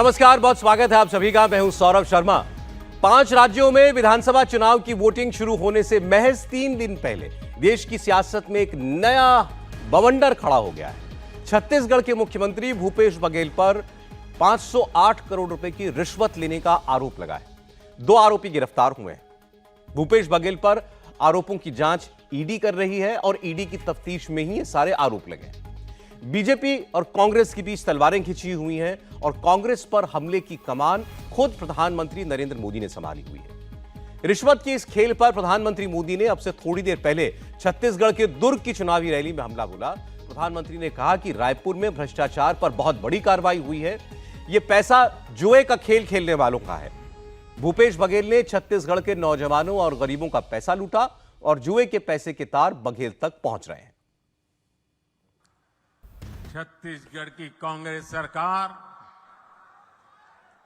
नमस्कार, बहुत स्वागत है आप सभी का। मैं हूं सौरभ शर्मा। 5 राज्यों में विधानसभा चुनाव की वोटिंग शुरू होने से महज 3 दिन पहले देश की सियासत में एक नया बवंडर खड़ा हो गया है। छत्तीसगढ़ के मुख्यमंत्री भूपेश बघेल पर 508 करोड़ रुपए की रिश्वत लेने का आरोप लगा है। 2 आरोपी गिरफ्तार हुए हैं। भूपेश बघेल पर आरोपों की जांच ईडी कर रही है और ईडी की तफ्तीश में ही ये सारे आरोप लगे हैं। बीजेपी और कांग्रेस के बीच तलवारें खिंची हुई हैं और कांग्रेस पर हमले की कमान खुद प्रधानमंत्री नरेंद्र मोदी ने संभाली हुई है। रिश्वत के इस खेल पर प्रधानमंत्री मोदी ने अब से थोड़ी देर पहले छत्तीसगढ़ के दुर्ग की चुनावी रैली में हमला बोला। प्रधानमंत्री ने कहा कि रायपुर में भ्रष्टाचार पर बहुत बड़ी कार्रवाई हुई है। यह पैसा जुए का खेल खेलने वालों का है। भूपेश बघेल ने छत्तीसगढ़ के नौजवानों और गरीबों का पैसा लूटा और जुए के पैसे के तार बघेल तक पहुंच रहे हैं। छत्तीसगढ़ की कांग्रेस सरकार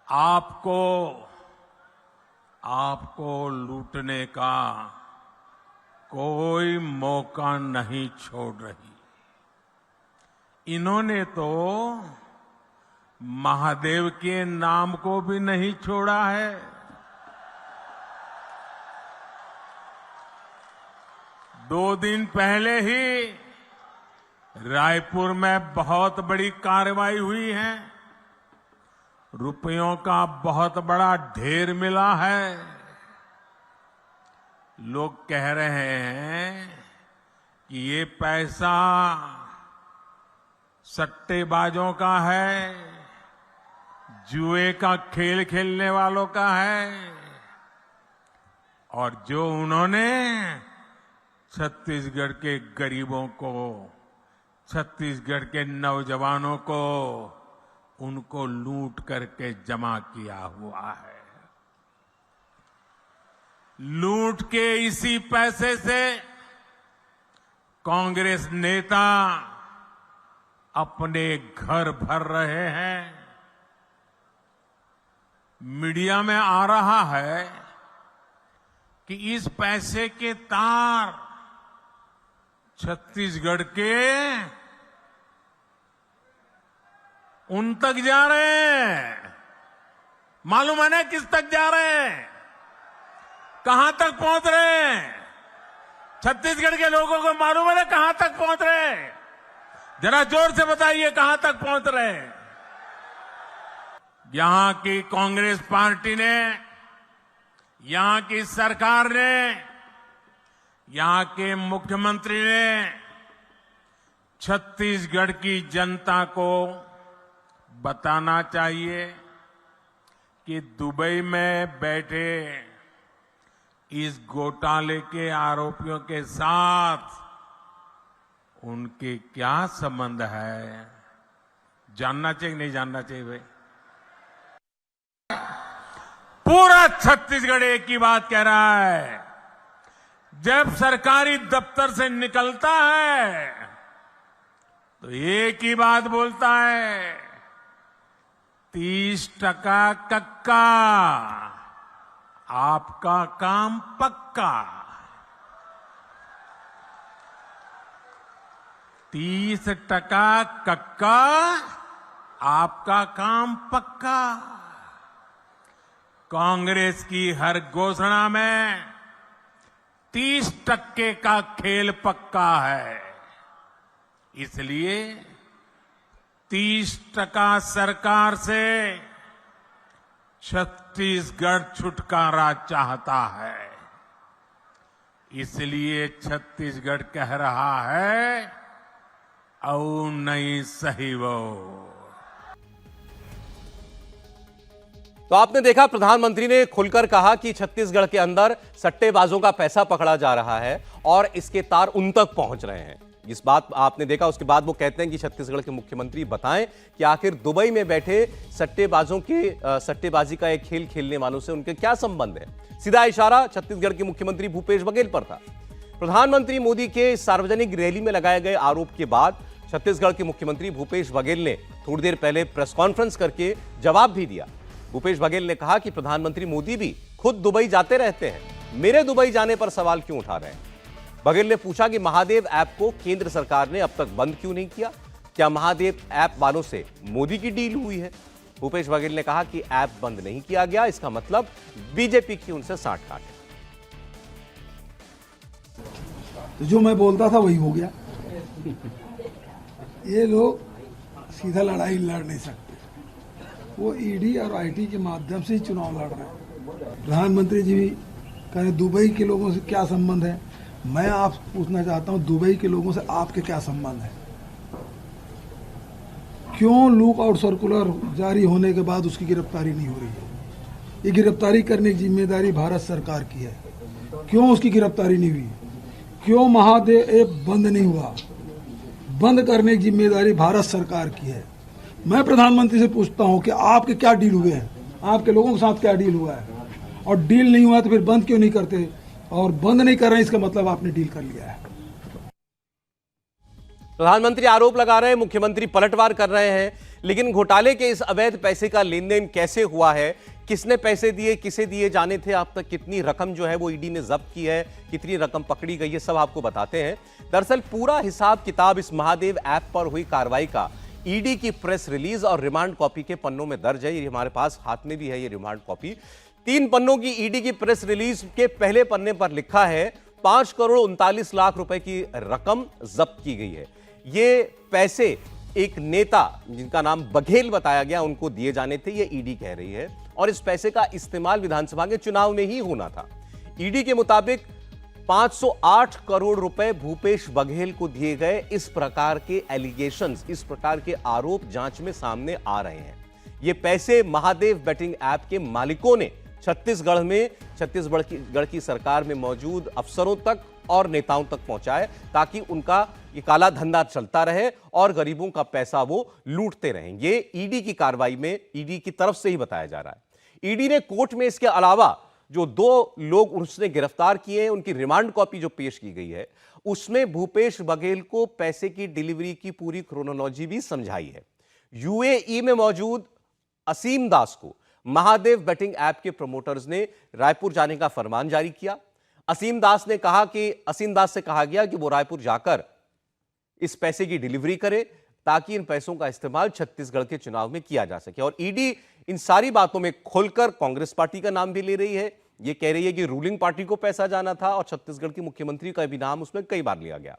आपको लूटने का कोई मौका नहीं छोड़ रही। इन्होंने तो महादेव के नाम को भी नहीं छोड़ा है। दो दिन पहले ही रायपुर में बहुत बड़ी कार्रवाई हुई है। रुपयों का बहुत बड़ा ढेर मिला है। लोग कह रहे हैं कि ये पैसा सट्टेबाजों का है, जुए का खेल खेलने वालों का है और जो उन्होंने छत्तीसगढ़ के गरीबों को, छत्तीसगढ़ के नौजवानों को, उनको लूट करके जमा किया हुआ है। लूट के इसी पैसे से कांग्रेस नेता अपने घर भर रहे हैं। मीडिया में आ रहा है कि इस पैसे के तार छत्तीसगढ़ के उन तक जा रहे हैं। मालूम है ना किस तक जा रहे हैं, कहां तक पहुंच रहे हैं? छत्तीसगढ़ के लोगों को मालूम है ना कहां तक पहुंच रहे हैं? जरा जोर से बताइए कहां तक पहुंच रहे हैं। यहां की कांग्रेस पार्टी ने, यहां की सरकार ने, यहां के मुख्यमंत्री ने छत्तीसगढ़ की जनता को बताना चाहिए कि दुबई में बैठे इस घोटाले के आरोपियों के साथ उनके क्या संबंध है। जानना चाहिए नहीं जानना चाहिए भाई? पूरा छत्तीसगढ़ एक ही बात कह रहा है। जब सरकारी दफ्तर से निकलता है तो एक ही बात बोलता है, 30% कक्का, आपका काम पक्का। 30% कक्का, आपका काम पक्का। कांग्रेस की हर घोषणा में 30% का खेल पक्का है। इसलिए 30% सरकार से छत्तीसगढ़ छुटकारा चाहता है। इसलिए छत्तीसगढ़ कह रहा है, औ नहीं सही वो। तो आपने देखा, प्रधानमंत्री ने खुलकर कहा कि छत्तीसगढ़ के अंदर सट्टेबाजों का पैसा पकड़ा जा रहा है और इसके तार उन तक पहुंच रहे हैं। इस बात आपने देखा। उसके बाद वो कहते हैं कि छत्तीसगढ़ के मुख्यमंत्री बताएं कि आखिर दुबई में बैठे सट्टेबाजों के सट्टेबाजी का एक खेल खेलने वालों से उनके क्या संबंध है। सीधा इशारा छत्तीसगढ़ के मुख्यमंत्री भूपेश बघेल पर था। प्रधानमंत्री मोदी के सार्वजनिक रैली में लगाए गए आरोप के बाद छत्तीसगढ़ के मुख्यमंत्री भूपेश बघेल ने थोड़ी देर पहले प्रेस कॉन्फ्रेंस करके जवाब भी दिया। भूपेश बघेल ने कहा कि प्रधानमंत्री मोदी भी खुद दुबई जाते रहते हैं, मेरे दुबई जाने पर सवाल क्यों उठा रहे हैं। बघेल ने पूछा कि महादेव ऐप को केंद्र सरकार ने अब तक बंद क्यों नहीं किया। क्या महादेव ऐप वालों से मोदी की डील हुई है? भूपेश बघेल ने कहा कि ऐप बंद नहीं किया गया, इसका मतलब बीजेपी की उनसे साठगांठ है। तो जो मैं बोलता था वही हो गया। ये लोग सीधा लड़ाई लड़ नहीं सकते, वो ईडी और आईटी के माध्यम से ही चुनाव लड़ रहे हैं। प्रधानमंत्री जी भी कह रहे दुबई के लोगों से क्या संबंध है। मैं आप पूछना चाहता हूं दुबई के लोगों से आपके क्या संबंध है? क्यों लुक आउट सर्कुलर जारी होने के बाद उसकी गिरफ्तारी नहीं हो रही है? ये गिरफ्तारी करने की जिम्मेदारी भारत सरकार की है। क्यों उसकी गिरफ्तारी नहीं हुई? क्यों महादेव ऐप बंद नहीं हुआ? बंद करने की जिम्मेदारी भारत सरकार की है। मैं प्रधानमंत्री से पूछता हूं कि आपके क्या डील हुए हैं, आपके लोगों के साथ क्या डील हुआ है, और डील नहीं हुआ तो फिर बंद क्यों नहीं करते? और बंद नहीं कर रहे हैं इसका मतलब आपने डील कर लिया है। प्रधानमंत्री आरोप लगा रहे हैं, मुख्यमंत्री पलटवार कर रहे हैं, लेकिन घोटाले के इस अवैध पैसे का लेन देन कैसे हुआ है, किसने पैसे दिए, किसे दिए जाने थे, अब तक कितनी रकम जो है वो ईडी ने जब्त की है, कितनी रकम पकड़ी गई है, सब आपको बताते हैं। दरअसल पूरा हिसाब किताब इस महादेव ऐप पर हुई कार्रवाई का ईडी की प्रेस रिलीज और रिमांड कॉपी के पन्नों में दर्ज है। ये हमारे पास हाथ में भी है ये रिमांड कॉपी। 3 पन्नों की ईडी की प्रेस रिलीज के पहले पन्ने पर लिखा है 5 करोड़ 39 लाख रुपए की रकम जब्त की गई है। ये पैसे एक नेता जिनका नाम बघेल बताया गया उनको दिए जाने थे, ये ईडी कह रही है, और इस पैसे का इस्तेमाल विधानसभा के चुनाव में ही होना था। ईडी के मुताबिक 508 करोड़ रुपए भूपेश बघेल को दिए गए। इस प्रकार के एलिगेशंस, इस प्रकार के आरोप जांच में सामने आ रहे हैं। ये पैसे महादेव बेटिंग ऐप के मालिकों ने छत्तीसगढ़ की सरकार में मौजूद अफसरों तक और नेताओं तक पहुंचाए, ताकि उनका ये काला धंधा चलता रहे और गरीबों का पैसा वो लूटते रहें। ये ईडी की कार्रवाई में ईडी की तरफ से ही बताया जा रहा है। ईडी ने कोर्ट में इसके अलावा जो 2 लोग उसने गिरफ्तार किए हैं, उनकी रिमांड कॉपी जो पेश की गई है, उसमें भूपेश बघेल को पैसे की डिलीवरी की पूरी क्रोनोलॉजी भी समझाई है। यूएई में मौजूद असीम दास को महादेव बेटिंग ऐप के प्रमोटर्स ने रायपुर जाने का फरमान जारी किया। असीम दास से कहा गया कि वो रायपुर जाकर इस पैसे की डिलीवरी करे, ताकि इन पैसों का इस्तेमाल छत्तीसगढ़ के चुनाव में किया जा सके। और ईडी इन सारी बातों में खुलकर कांग्रेस पार्टी का नाम भी ले रही है। ये कह रही है कि रूलिंग पार्टी को पैसा जाना था और छत्तीसगढ़ की मुख्यमंत्री का भी नाम उसमें कई बार लिया गया।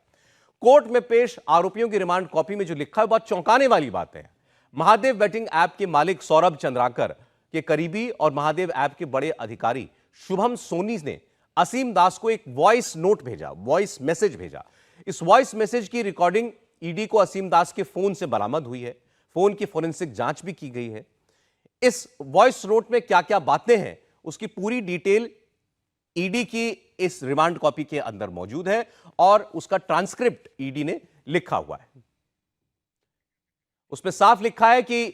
कोर्ट में पेश आरोपियों की रिमांड कॉपी में जो लिखा है बहुत चौंकाने वाली बात है। महादेव बेटिंग ऐप के मालिक सौरभ चंद्राकर के करीबी और महादेव ऐप के बड़े अधिकारी शुभम सोनी ने असीम दास को एक वॉइस नोट भेजा, वॉइस मैसेज भेजा। इस वॉइस मैसेज की रिकॉर्डिंग ईडी को असीम दास के फोन से बरामद हुई है। फोन की फोरेंसिक जांच भी की गई है। इस वॉइस नोट में क्या क्या बातें हैं उसकी पूरी डिटेल ईडी की इस रिमांड कॉपी के अंदर मौजूद है और उसका ट्रांसक्रिप्ट ईडी ने लिखा हुआ है। उसमें साफ लिखा है कि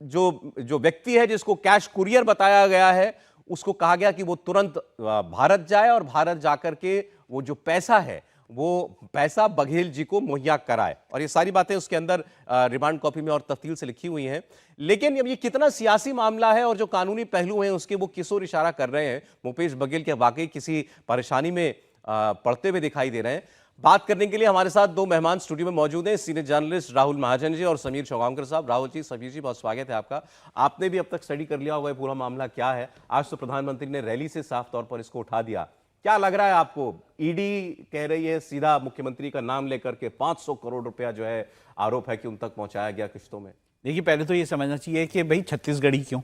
जो व्यक्ति है जिसको कैश कुरियर बताया गया है, उसको कहा गया कि वो तुरंत भारत जाए और भारत जाकर के वो जो पैसा है वो पैसा बघेल जी को मुहैया कराए। और ये सारी बातें उसके अंदर रिमांड कॉपी में और तफसील से लिखी हुई हैं। लेकिन अब ये कितना सियासी मामला है और जो कानूनी पहलू हैं उसके वो किस ओर इशारा कर रहे हैं, भूपेश बघेल के वाकई किसी परेशानी में पड़ते हुए दिखाई दे रहे हैं। बात करने के लिए हमारे साथ 2 मेहमान स्टूडियो में मौजूद हैं, सीनियर जर्नलिस्ट राहुल महाजन जी और समीर चौगांवकर साहब। राहुल जी, समीर जी, बहुत स्वागत है आपका। आपने भी अब तक स्टडी कर लिया हुआ है पूरा मामला क्या है। आज तो प्रधानमंत्री ने रैली से साफ तौर पर इसको उठा दिया। क्या लग रहा है आपको? ईडी कह रही है सीधा मुख्यमंत्री का नाम लेकर के 500 करोड़ रुपया जो है आरोप है कि उन तक पहुंचाया गया किश्तों में। देखिए, पहले तो ये समझना चाहिए कि भाई छत्तीसगढ़ी क्यों।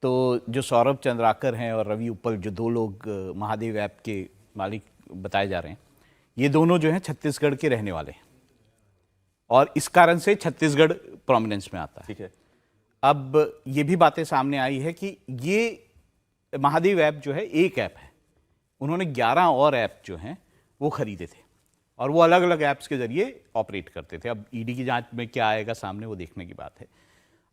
तो जो सौरभ चंद्राकर हैं और रवि उप्पल, जो 2 लोग महादेव ऐप के मालिक बताए जा रहे हैं, ये दोनों जो हैं छत्तीसगढ़ के रहने वाले हैं और इस कारण से छत्तीसगढ़ प्रोमिनेंस में आता है। ठीक है। अब ये भी बातें सामने आई है कि ये महादेव ऐप जो है एक ऐप है, उन्होंने 11 और ऐप जो हैं वो खरीदे थे और वो अलग अलग ऐप्स के जरिए ऑपरेट करते थे। अब ईडी की जांच में क्या आएगा सामने, वो देखने की बात है।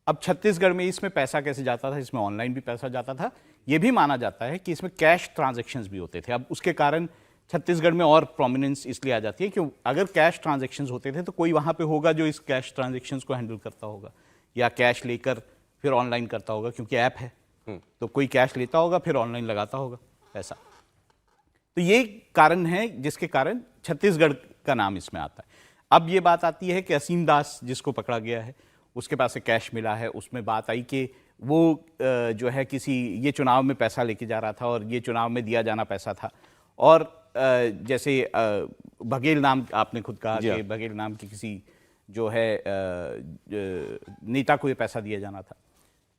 अब छत्तीसगढ़ में इसमें पैसा कैसे जाता था, इसमें ऑनलाइन भी पैसा जाता था। ये भी माना जाता है कि इसमें कैश ट्रांजैक्शंस भी होते थे। अब उसके कारण छत्तीसगढ़ में और प्रोमिनेंस इसलिए आ जाती है कि अगर कैश ट्रांजैक्शंस होते थे तो कोई वहाँ पे होगा जो इस कैश ट्रांजैक्शंस को हैंडल करता होगा, या कैश लेकर फिर ऑनलाइन करता होगा, क्योंकि ऐप है तो कोई कैश लेता होगा फिर ऑनलाइन लगाता होगा पैसा। तो ये कारण है जिसके कारण छत्तीसगढ़ का नाम इसमें आता है। अब ये बात आती है कि असीम दास जिसको पकड़ा गया है, उसके पास से कैश मिला है। उसमें बात आई कि वो जो है किसी ये चुनाव में पैसा लेके जा रहा था और ये चुनाव में दिया जाना पैसा था। और जैसे बघेल नाम आपने खुद कहा कि बघेल नाम की किसी जो है नेता को ये पैसा दिया जाना था।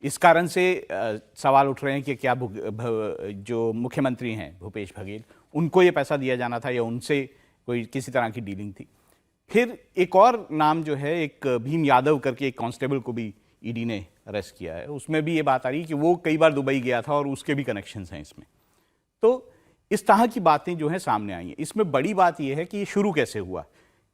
इस कारण से सवाल उठ रहे हैं कि क्या जो मुख्यमंत्री हैं भूपेश बघेल, उनको ये पैसा दिया जाना था या उनसे कोई किसी तरह की डीलिंग थी। फिर एक और नाम जो है, एक भीम यादव करके एक कांस्टेबल को भी ईडी ने अरेस्ट किया है। उसमें भी ये बात आ रही है कि वो कई बार दुबई गया था और उसके भी कनेक्शंस हैं इसमें। तो इस तरह की बातें जो हैं सामने आई हैं। इसमें बड़ी बात ये है कि ये शुरू कैसे हुआ।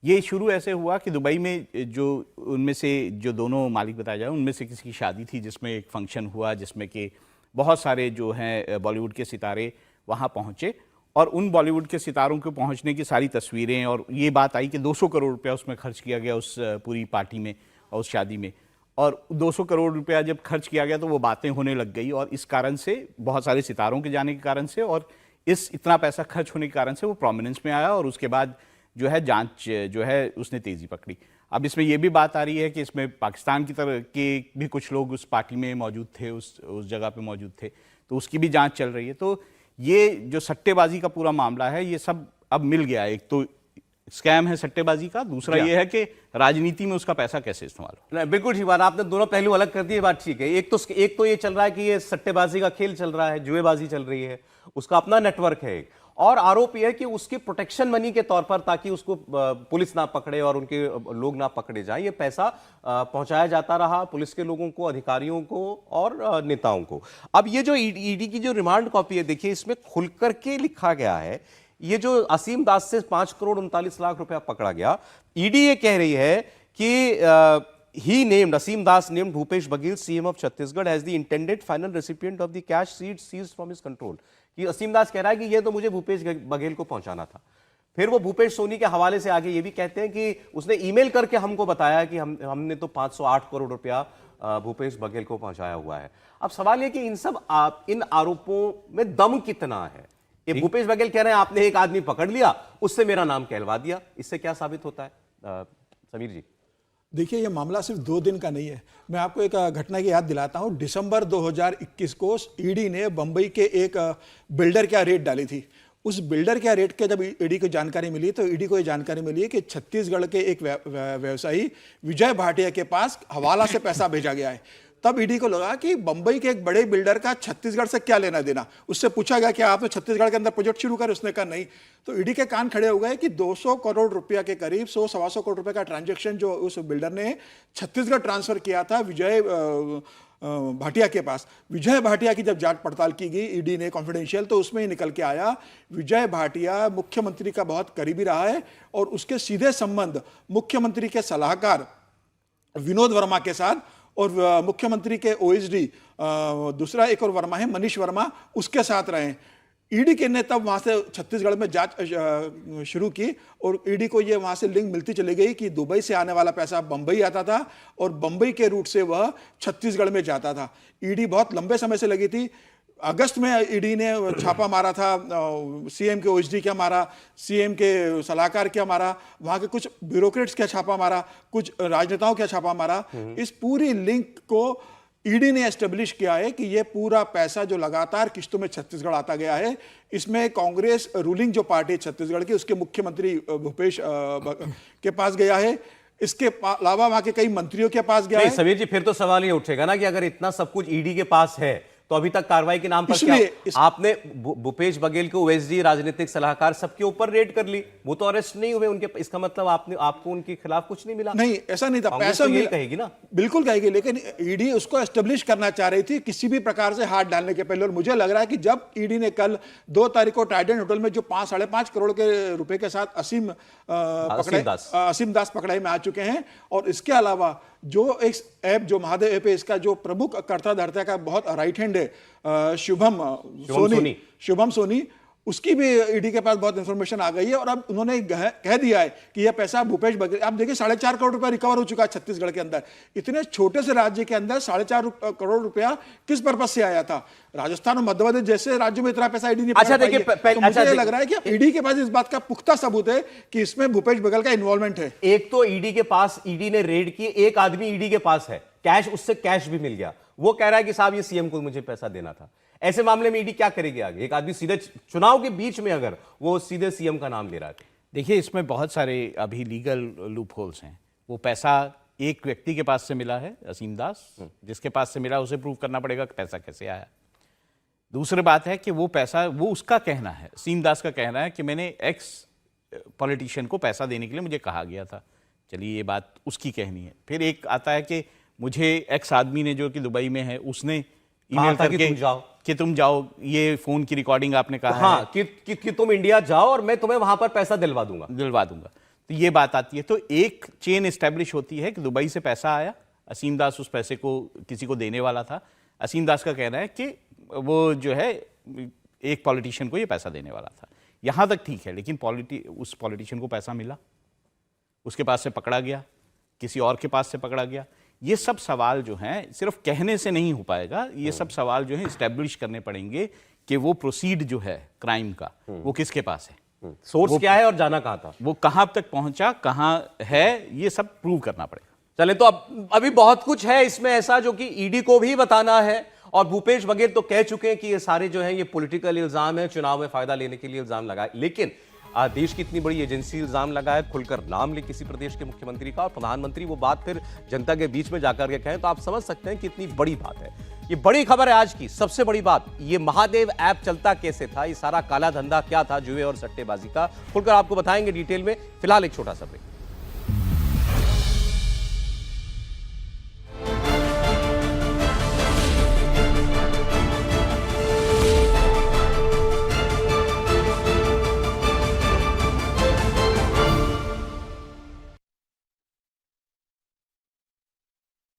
ये शुरू ऐसे हुआ कि दुबई में जो उनमें से जो दोनों मालिक बताए जाए, उनमें से किसी की शादी थी जिसमें एक फंक्शन हुआ जिसमें कि बहुत सारे जो हैं बॉलीवुड के सितारे वहाँ पहुँचे और उन बॉलीवुड के सितारों के पहुँचने की सारी तस्वीरें, और ये बात आई कि 200 करोड़ रुपया उसमें खर्च किया गया उस पूरी पार्टी में और उस शादी में। और 200 करोड़ रुपया जब खर्च किया गया तो वो बातें होने लग गई और इस कारण से, बहुत सारे सितारों के जाने के कारण से और इस इतना पैसा खर्च होने के कारण से वो प्रोमिनेंस में आया और उसके बाद जो है जांच जो है उसने तेजी पकड़ी। अब इसमें ये भी बात आ रही है कि इसमें पाकिस्तान की तरह के भी कुछ लोग उस पार्टी में मौजूद थे, उस जगह पे मौजूद थे, तो उसकी भी जांच चल रही है। तो ये जो सट्टेबाजी का पूरा मामला है ये सब अब मिल गया। एक तो स्कैम है सट्टेबाजी का, दूसरा ये है कि राजनीति में उसका पैसा कैसे इस्तेमाल हो। बिल्कुल ठीक बात, आपने दोनों पहलू अलग कर दिए, बात ठीक है। एक तो ये चल रहा है कि ये सट्टेबाजी का खेल चल रहा है, जुएबाजी चल रही है, उसका अपना नेटवर्क है। और आरोप यह है कि उसके प्रोटेक्शन मनी के तौर पर, ताकि उसको पुलिस ना पकड़े और उनके लोग ना पकड़े जाएं, ये पैसा पहुंचाया जाता रहा पुलिस के लोगों को, अधिकारियों को और नेताओं को। अब ये जो ईडी की जो रिमांड कॉपी है, देखिए इसमें खुल करके लिखा गया है, ये जो असीम दास से 5 करोड़ 39 लाख रुपया पकड़ा गया, ईडी ये कह रही है कि he named Asim Das named Bhupesh Baghel, CM of Chhattisgarh, as the intended final recipient of the cash seized from his control। कि असीम दास कह रहा है कि ये तो मुझे भूपेश बघेल को पहुंचाना था। फिर वो भूपेश सोनी के हवाले से आगे ये भी कहते हैं कि उसने ईमेल करके हमको बताया कि हमने तो 508 करोड़ रुपया भूपेश बघेल को पहुंचाया हुआ है। अब सवाल ये कि इन आरोपों में दम कितना है। ये भूपेश बघेल कह रहे हैं आपने एक आदमी पकड़ लिया, उससे मेरा नाम कहलवा दिया, इससे क्या साबित होता है समीर जी? देखिए, ये मामला सिर्फ 2 दिन का नहीं है। मैं आपको एक घटना की याद दिलाता हूँ। दिसंबर 2021 को ईडी ने बंबई के एक बिल्डर क्या रेट डाली थी। उस बिल्डर क्या रेट के जब ईडी को जानकारी मिली तो ईडी को ये जानकारी मिली कि छत्तीसगढ़ के एक व्यवसायी विजय भाटिया के पास हवाला से पैसा भेजा गया है। तब ईडी को लगा कि बंबई के एक बड़े बिल्डर का छत्तीसगढ़ से क्या लेना देना। उससे पूछा गया कि आपने छत्तीसगढ़ के अंदर प्रोजेक्ट शुरू कर, उसने कहा नहीं। तो ईडी के कान खड़े हो गए कि 200 करोड़ रुपया के करीब 100-125 करोड़ रुपए का ट्रांजैक्शन जो उस बिल्डर ने छत्तीसगढ़ ट्रांसफर किया था विजय भाटिया के पास। विजय भाटिया की जब जांच पड़ताल की गई ईडी ने कॉन्फिडेंशियल, तो उसमें ही निकल के आया विजय भाटिया मुख्यमंत्री का बहुत करीबी रहा है और उसके सीधे संबंध मुख्यमंत्री के सलाहकार विनोद वर्मा के साथ और मुख्यमंत्री के ओएसडी दूसरा एक और वर्मा है मनीष वर्मा, उसके साथ रहे। ईडी के ने तब वहां से छत्तीसगढ़ में जांच शुरू की और ईडी को ये वहां से लिंक मिलती चली गई कि दुबई से आने वाला पैसा बंबई आता था और बंबई के रूट से वह छत्तीसगढ़ में जाता था। ईडी बहुत लंबे समय से लगी थी। अगस्त में ईडी ने छापा मारा था, सीएम के ओएसडी क्या मारा, सीएम के सलाहकार क्या मारा, वहां के कुछ ब्यूरोक्रेट्स क्या छापा मारा, कुछ राजनेताओं क्या छापा मारा। इस पूरी लिंक को ईडी ने एस्टेब्लिश किया है कि यह पूरा पैसा जो लगातार किस्तों में छत्तीसगढ़ आता गया है, इसमें कांग्रेस रूलिंग जो पार्टी छत्तीसगढ़ की, उसके मुख्यमंत्री भूपेश के पास गया है। इसके अलावा वहां के कई मंत्रियों के पास गया है। समीर जी, फिर तो सवाल ये उठेगा ना कि अगर इतना सब कुछ ईडी के पास है तो अभी तक कार्रवाई के नाम पर क्या आपने भूपेश बघेल के ओएसडी, राजनीतिक सलाहकार सबके ऊपर रेड कर ली, वो तो अरेस्ट नहीं हुए उनके, इसका मतलब आपको उनके खिलाफ कुछ नहीं मिला? नहीं, ऐसा नहीं था। पैसा तो कहेगी ना, बिल्कुल कहेगी, लेकिन ईडी उसको एस्टेब्लिश करना चाह रही थी किसी भी प्रकार से हाथ डालने के पहले। और मुझे लग रहा है कि जब ईडी ने कल 2 तारीख को ट्राइडेंट होटल में जो 5-5.5 करोड़ के रुपए के साथ असीम दास पकड़ाई में आ चुके हैं, और इसके अलावा जो एक ऐप जो महादेव ऐप है, इसका जो प्रमुख कर्ता धर्ता का बहुत राइट हैंड है शुभम सोनी, उसकी भी ईडी के पास बहुत इंफॉर्मेशन आ गई है और अब उन्होंने कह दिया है कि यह पैसा भूपेश बघेल, आप देखिए 4.5 करोड़ रुपया रिकवर हो चुका है छत्तीसगढ़ के अंदर। इतने छोटे से राज्य के अंदर 4.5 करोड़ रुपया किस पर्पज से आया था? राजस्थान और मध्य प्रदेश जैसे राज्यों में इतना पैसा ईडी नहीं अच्छा, पकड़ देखिए, पाई है। तो मुझे अच्छा, लग रहा है कि ईडी के पास इस बात का पुख्ता सबूत है कि इसमें भूपेश बघेल का इन्वॉल्वमेंट है। एक तो ईडी के पास, ईडी ने रेड की, एक आदमी ईडी के पास है कैश, उससे कैश भी मिल गया, वो कह रहा है कि साहब ये सीएम को मुझे पैसा देना था। ऐसे मामले में ईडी क्या करेगी आगे? एक आदमी सीधे चुनाव के बीच में अगर वो सीधे सीएम का नाम ले रहा है। देखिए, इसमें बहुत सारे अभी लीगल लूप होल्स हैं। वो पैसा एक व्यक्ति के पास से मिला है, असीम दास, जिसके पास से मिला उसे प्रूव करना पड़ेगा कि पैसा कैसे आया। दूसरी बात है कि वो पैसा, वो उसका कहना है, असीम दास का कहना है कि मैंने एक्स पॉलिटिशियन को पैसा देने के लिए मुझे कहा गया था। चलिए, ये बात उसकी कहनी है। फिर एक आता है कि मुझे एक्स आदमी ने, जो कि दुबई में है, उसने ईमेल करके कि तुम जाओ, ये फोन की रिकॉर्डिंग आपने कहा हाँ, है कि तुम इंडिया जाओ और मैं तुम्हें वहां पर पैसा दिलवा दूंगा। तो ये बात आती है। तो एक चेन एस्टेब्लिश होती है कि दुबई से पैसा आया, असीम दास उस पैसे को किसी को देने वाला था। असीम दास का कहना है कि वो जो है एक पॉलिटिशियन को ये पैसा देने वाला था। यहां तक ठीक है, लेकिन उस पॉलिटिशियन को पैसा मिला, उसके पास से पकड़ा गया, किसी और के पास से पकड़ा गया। ये सब सवाल जो हैं सिर्फ कहने से नहीं हो पाएगा। ये सब सवाल जो हैं इस्टेब्लिश करने पड़ेंगे कि वो प्रोसीड जो है क्राइम का, वो किसके पास है, सोर्स क्या है और जाना कहां था, वो कहां तक पहुंचा, कहां है, ये सब प्रूव करना पड़ेगा। चले, तो अब अभी बहुत कुछ है इसमें ऐसा जो कि ईडी को भी बताना है, और भूपेश बघेल तो कह चुके हैं कि ये सारे जो हैं ये पॉलिटिकल इल्जाम है, चुनाव में फायदा लेने के लिए इल्जाम लगाए। लेकिन देश की इतनी बड़ी एजेंसी इल्जाम लगाए, खुलकर नाम ले किसी प्रदेश के मुख्यमंत्री का, और प्रधानमंत्री वो बात फिर जनता के बीच में जाकर के कहें, तो आप समझ सकते हैं कि इतनी बड़ी बात है। ये बड़ी खबर है आज की, सबसे बड़ी बात, ये महादेव ऐप चलता कैसे था, ये सारा काला धंधा क्या था जुए और सट्टेबाजी का, खुलकर आपको बताएंगे डिटेल में। फिलहाल एक छोटा सा ब्रेक।